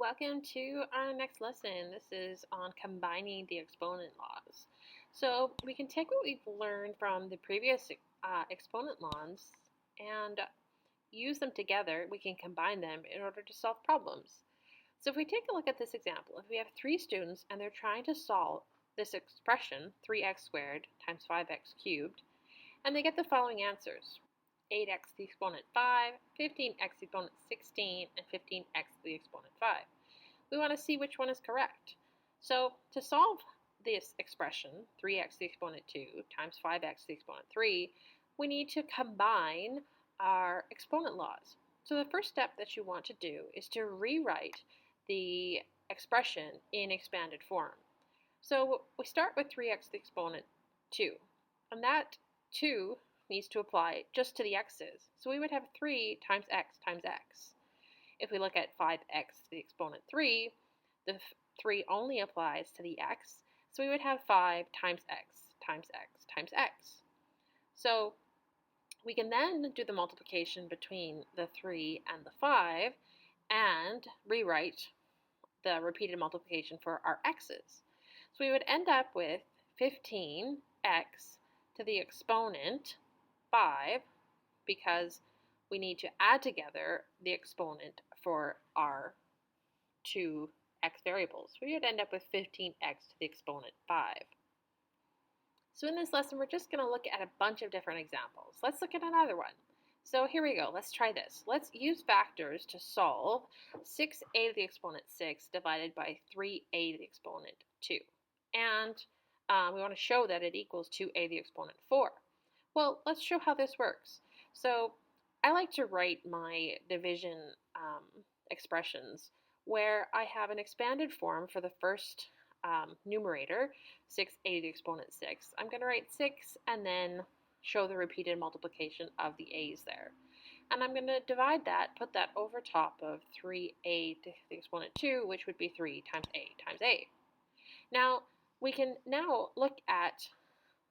Welcome to our next lesson. This is on combining the exponent laws. So we can take what we've learned from the previous exponent laws and use them together. We can combine them in order to solve problems. So if we take a look at this example, if we have three students and they're trying to solve this expression, 3x squared times 5x cubed, and they get the following answers: 8x to the exponent 5, 15x to the exponent 16, and 15x to the exponent 5. We want to see which one is correct. So to solve this expression, 3x to the exponent 2 times 5x to the exponent 3, we need to combine our exponent laws. So the first step that you want to do is to rewrite the expression in expanded form. So we start with 3x to the exponent 2, and that 2 needs to apply just to the x's. So we would have 3 times x times x. If we look at 5x to the exponent 3, the 3 only applies to the x, so we would have 5 times x times x times x. So we can then do the multiplication between the 3 and the 5 and rewrite the repeated multiplication for our x's. So we would end up with 15x to the exponent 5 because we need to add together the exponent for our two x variables. We would end up with 15x to the exponent 5. So in this lesson, we're just going to look at a bunch of different examples. Let's look at another one. So here we go. Let's try this. Let's use factors to solve 6a to the exponent 6 divided by 3a to the exponent 2. And we want to show that it equals 2a to the exponent 4. Well, let's show how this works. So I like to write my division expressions where I have an expanded form for the first numerator, 6a to the exponent 6. I'm going to write 6 and then show the repeated multiplication of the a's there. And I'm going to divide that, put that over top of 3a to the exponent 2, which would be 3 times a times a. Now, we can now look at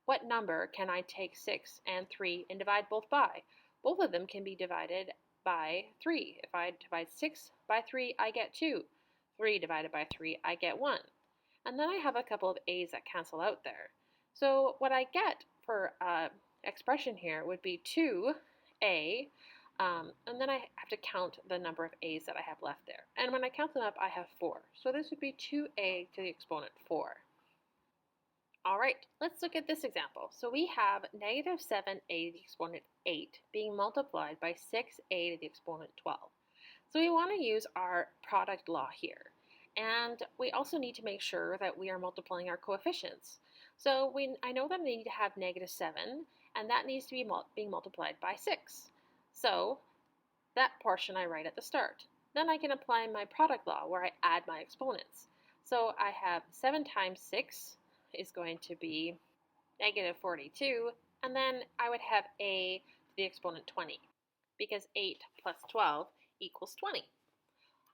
what number can I take 6 and 3 and divide both by. Both of them can be divided by 3. If I divide 6 by 3, I get 2. 3 divided by 3, I get 1. And then I have a couple of a's that cancel out there. So what I get for expression here would be 2a, and then I have to count the number of a's that I have left there. And when I count them up, I have 4. So this would be 2a to the exponent 4. All right, let's look at this example. So we have negative 7a to the exponent 8 being multiplied by 6a to the exponent 12. So we want to use our product law here. And we also need to make sure that we are multiplying our coefficients. So I know that I need to have negative 7, and that needs to be being multiplied by 6. So that portion I write at the start. Then I can apply my product law where I add my exponents. So I have 7 times 6 is going to be negative 42, and then I would have a to the exponent 20, because 8 plus 12 equals 20.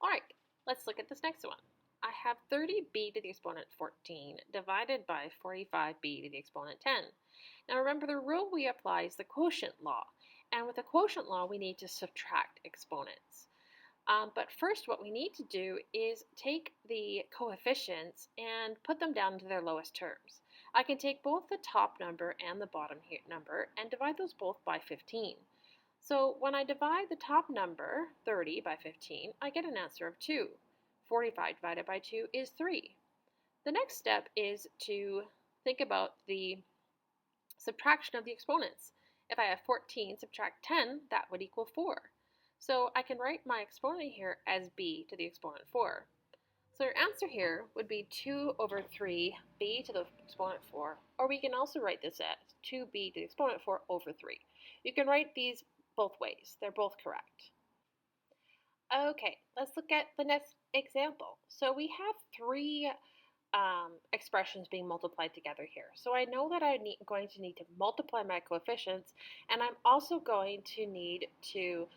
All right, let's look at this next one. I have 30b to the exponent 14 divided by 45b to the exponent 10. Now remember, the rule we apply is the quotient law, and with the quotient law we need to subtract exponents. But first what we need to do is take the coefficients and put them down to their lowest terms. I can take both the top number and the bottom number and divide those both by 15. So when I divide the top number, 30, by 15, I get an answer of 2. 45 divided by 2 is 3. The next step is to think about the subtraction of the exponents. If I have 14 subtract 10, that would equal 4. So I can write my exponent here as b to the exponent 4. So your answer here would be 2 over 3 b to the exponent 4, or we can also write this as 2b to the exponent 4 over 3. You can write these both ways. They're both correct. Okay, let's look at the next example. So we have three expressions being multiplied together here. So I know that I'm going to need to multiply my coefficients, and I'm also going to need to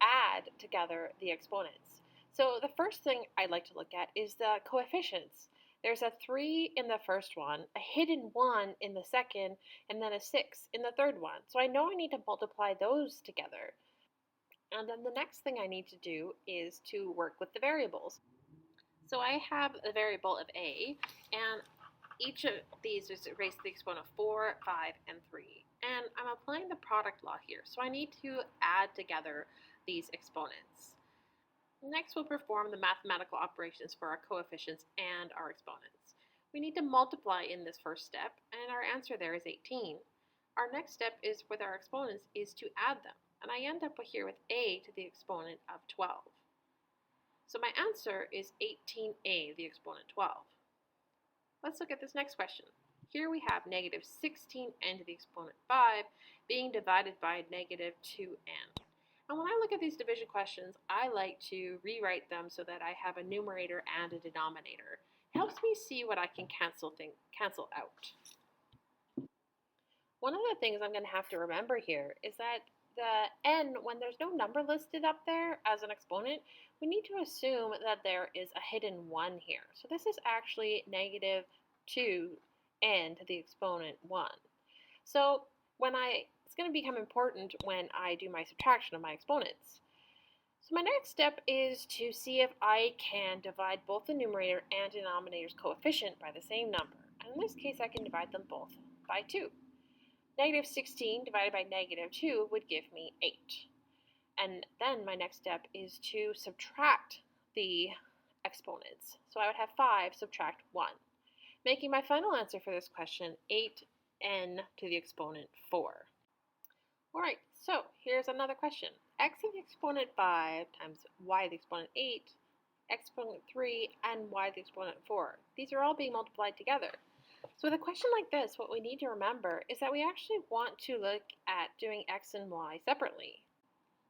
add together the exponents. So the first thing I'd like to look at is the coefficients. There's a 3 in the first one, a hidden 1 in the second, and then a 6 in the third one. So I know I need to multiply those together. And then the next thing I need to do is to work with the variables. So I have a variable of a, and each of these is raised to the exponent of 4, 5, and 3. And I'm applying the product law here, so I need to add together these exponents. Next, we'll perform the mathematical operations for our coefficients and our exponents. We need to multiply in this first step, and our answer there is 18. Our next step is with our exponents is to add them, and I end up here with a to the exponent of 12. So my answer is 18a to the exponent 12. Let's look at this next question. Here we have negative 16n to the exponent 5 being divided by negative 2n. And when I look at these division questions, I like to rewrite them so that I have a numerator and a denominator. It helps me see what I can cancel out. One of the things I'm going to have to remember here is that the n, when there's no number listed up there as an exponent, we need to assume that there is a hidden 1 here. So this is actually negative 2n to the exponent 1. So it's going to become important when I do my subtraction of my exponents. So my next step is to see if I can divide both the numerator and denominator's coefficient by the same number. And in this case, I can divide them both by 2. Negative 16 divided by negative 2 would give me 8. And then my next step is to subtract the exponents. So I would have 5 subtract 1, making my final answer for this question 8n to the exponent 4. Alright, so here's another question. X to the exponent 5 times y to the exponent 8, exponent 3, and y to the exponent 4. These are all being multiplied together. So with a question like this, what we need to remember is that we actually want to look at doing x and y separately.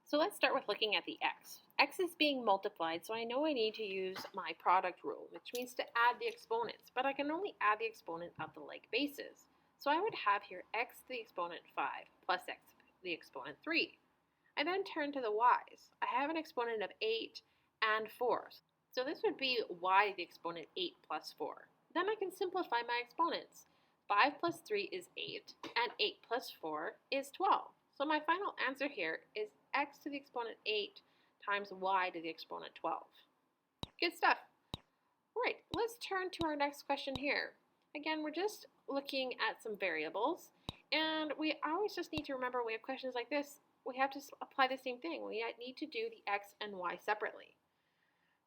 So let's start with looking at the x. X is being multiplied, so I know I need to use my product rule, which means to add the exponents, but I can only add the exponent of the like bases. So I would have here x to the exponent 5 plus x to the exponent 3. I then turn to the y's. I have an exponent of 8 and 4. So this would be y to the exponent 8 plus 4. Then I can simplify my exponents. 5 plus 3 is 8, and 8 plus 4 is 12. So my final answer here is x to the exponent 8 times y to the exponent 12. Good stuff. All right, let's turn to our next question here. Again, we're just looking at some variables, and we always just need to remember when we have questions like this, we have to apply the same thing. We need to do the x and y separately.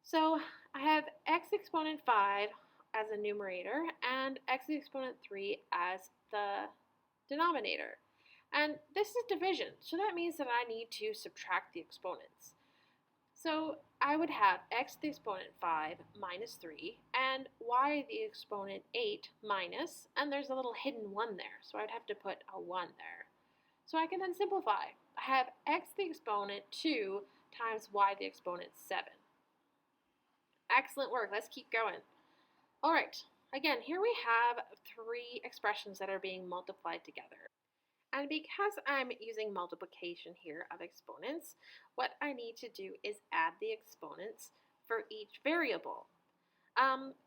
So I have x exponent 5 as a numerator and x to the exponent 3 as the denominator. And this is division, so that means that I need to subtract the exponents. So I would have x to the exponent 5 minus 3 and y to the exponent 8 minus, and there's a little hidden 1 there, so I'd have to put a 1 there. So I can then simplify. I have x to the exponent 2 times y to the exponent 7. Excellent work. Let's keep going. All right. Again, here we have 3 expressions that are being multiplied together. And because I'm using multiplication here of exponents, what I need to do is add the exponents for each variable.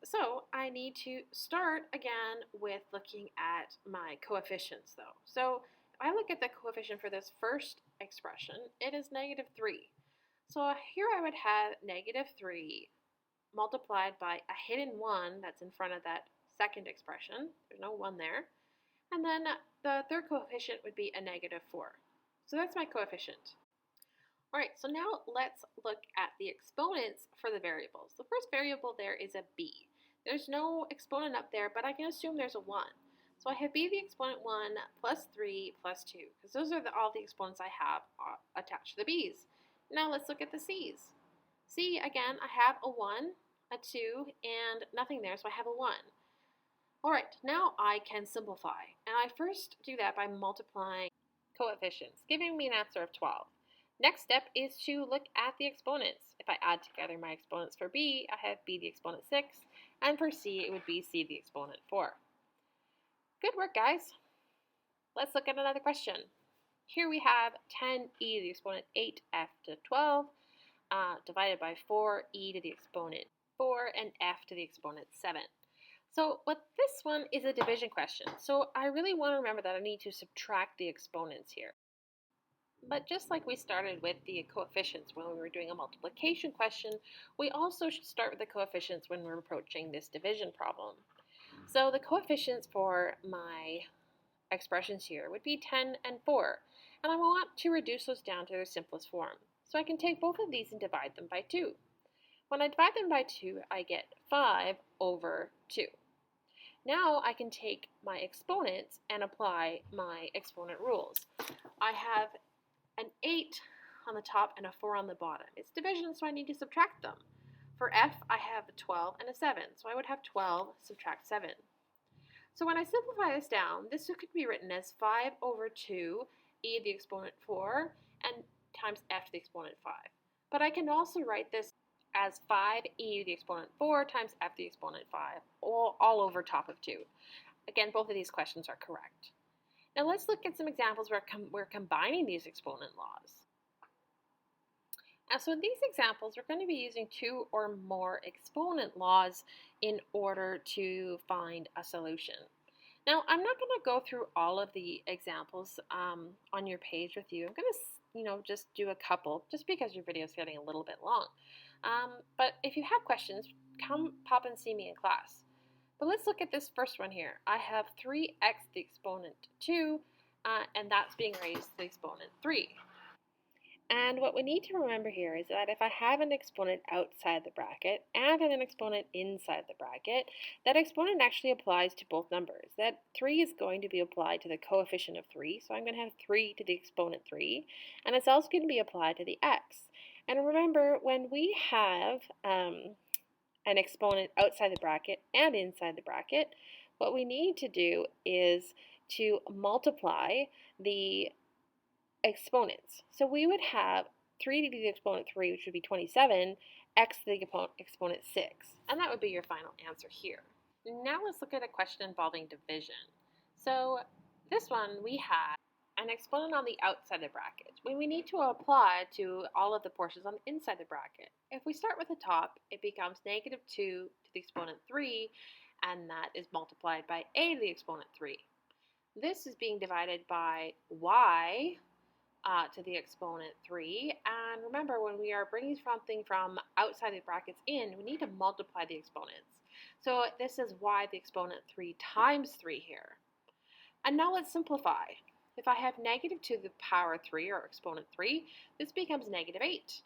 So I need to start again with looking at my coefficients though. So if I look at the coefficient for this first expression, it is negative 3. So here I would have negative 3 multiplied by a hidden 1 that's in front of that second expression. There's no 1 there. And then the third coefficient would be a negative 4. So that's my coefficient. All right, so now let's look at the exponents for the variables. The first variable there is a b. There's no exponent up there, but I can assume there's a 1. So I have b to the exponent 1 plus 3 plus 2, because those are all the exponents I have attached to the b's. Now let's look at the c's. C, again, I have a 1, a 2, and nothing there, so I have a 1. All right, now I can simplify, and I first do that by multiplying coefficients, giving me an answer of 12. Next step is to look at the exponents. If I add together my exponents for b, I have b to the exponent 6, and for c, it would be c to the exponent 4. Good work, guys. Let's look at another question. Here we have 10e to the exponent 8f to 12 divided by 4e to the exponent 4 and f to the exponent 7. So this one is a division question. So I really want to remember that I need to subtract the exponents here. But just like we started with the coefficients when we were doing a multiplication question, we also should start with the coefficients when we're approaching this division problem. So the coefficients for my expressions here would be 10 and 4, and I want to reduce those down to their simplest form. So I can take both of these and divide them by 2. When I divide them by 2, I get 5 over 2. Now I can take my exponents and apply my exponent rules. I have an 8 on the top and a 4 on the bottom. It's division, so I need to subtract them. For f, I have a 12 and a 7, so I would have 12 subtract 7. So when I simplify this down, this could be written as 5 over 2 e to the exponent 4 and times f to the exponent 5. But I can also write this as 5 e to the exponent 4 times f to the exponent 5, all over top of 2. Again, both of these questions are correct. Now let's look at some examples where we're combining these exponent laws. So in these examples, we're going to be using 2 or more exponent laws in order to find a solution. Now, I'm not going to go through all of the examples on your page with you. I'm going to, just do a couple, just because your video is getting a little bit long. But if you have questions, come pop and see me in class. But let's look at this first one here. I have 3x to the exponent 2, and that's being raised to the exponent 3. And what we need to remember here is that if I have an exponent outside the bracket and an exponent inside the bracket, that exponent actually applies to both numbers. That 3 is going to be applied to the coefficient of 3, so I'm going to have 3 to the exponent 3, and it's also going to be applied to the x. And remember, when we have an exponent outside the bracket and inside the bracket, what we need to do is to multiply the exponents. So we would have 3 to the exponent 3, which would be 27, x to the exponent 6. And that would be your final answer here. Now let's look at a question involving division. So this one we had an exponent on the outside of the bracket. When we need to apply to all of the portions on the inside the bracket. If we start with the top, it becomes negative 2 to the exponent 3, and that is multiplied by a to the exponent 3. This is being divided by y to the exponent 3. And remember, when we are bringing something from outside the brackets in, we need to multiply the exponents. So this is y to the exponent 3 times 3 here. And now let's simplify. If I have negative 2 to the power 3, or exponent 3, this becomes negative 8.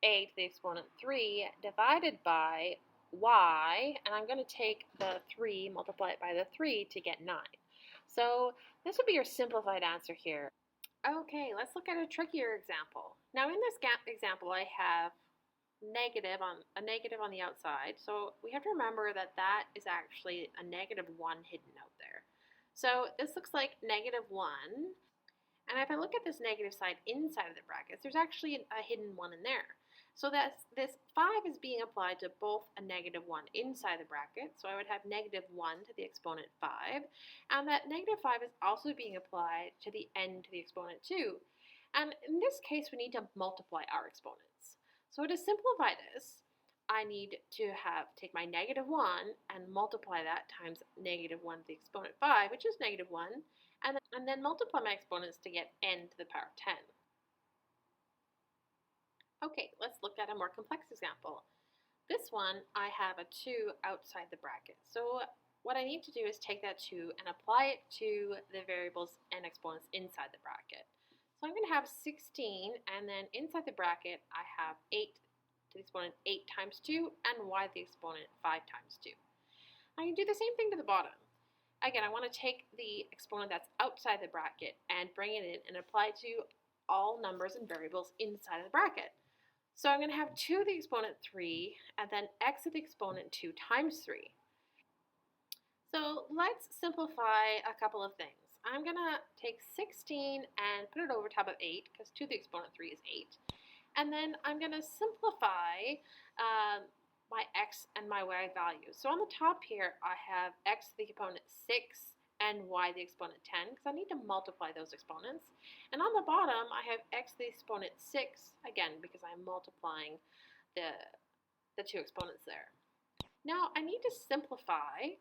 A to the exponent 3 divided by y, and I'm going to take the 3, multiply it by the 3 to get 9. So this would be your simplified answer here. Okay, let's look at a trickier example. Now in this example, I have a negative on the outside, so we have to remember that that is actually a negative 1 hidden out there. So this looks like negative 1, and if I look at this negative side inside of the brackets, there's actually a hidden 1 in there. So this 5 is being applied to both a negative 1 inside the bracket, so I would have negative 1 to the exponent 5, and that negative 5 is also being applied to the n to the exponent 2. And in this case, we need to multiply our exponents. So to simplify this, I need to take my negative 1 and multiply that times negative 1 to the exponent 5, which is negative 1, and then multiply my exponents to get n to the power 10. Okay, let's look at a more complex example. This one, I have a 2 outside the bracket. So what I need to do is take that 2 and apply it to the variables and exponents inside the bracket. So I'm going to have 16, and then inside the bracket, I have 8 to the exponent 8 times 2, and y to the exponent 5 times 2. I can do the same thing to the bottom. Again, I want to take the exponent that's outside the bracket and bring it in and apply it to all numbers and variables inside of the bracket. So I'm going to have 2 to the exponent 3, and then x to the exponent 2 times 3. So let's simplify a couple of things. I'm going to take 16 and put it over top of 8, because 2 to the exponent 3 is 8. And then I'm going to simplify my x and my y values. So on the top here, I have x to the exponent 6 and y to the exponent 10, because I need to multiply those exponents. And on the bottom, I have x to the exponent 6, again, because I'm multiplying the two exponents there. Now, I need to simplify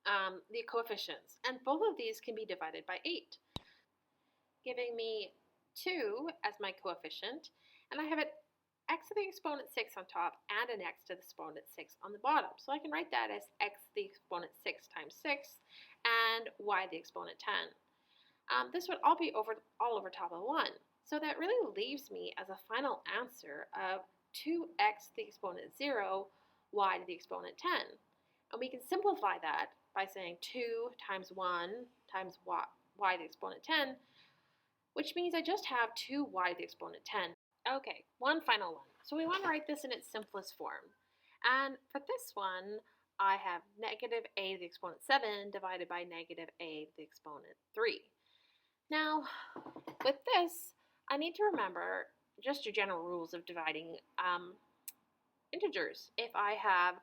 the coefficients, and both of these can be divided by 8, giving me 2 as my coefficient, and I have an x to the exponent 6 on top and an x to the exponent 6 on the bottom. So I can write that as x to the exponent 6 times 6 and y to the exponent 10. This would all be all over top of 1. So that really leaves me as a final answer of 2x to the exponent 0, y to the exponent 10. And we can simplify that by saying 2 times 1 times y to the exponent 10, which means I just have 2y to the exponent 10. Okay, one final one. So we want to write this in its simplest form. And for this one, I have negative a to the exponent 7 divided by negative a to the exponent 3. Now, with this, I need to remember just your general rules of dividing integers. If I have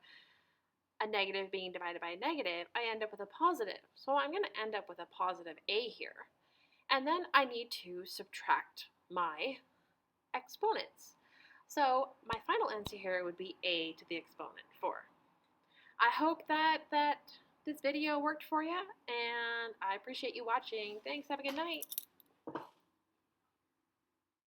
a negative being divided by a negative, I end up with a positive. So I'm going to end up with a positive a here. And then I need to subtract my exponents. So my final answer here would be a to the exponent 4. I hope that this video worked for you, and I appreciate you watching. Thanks, have a good night.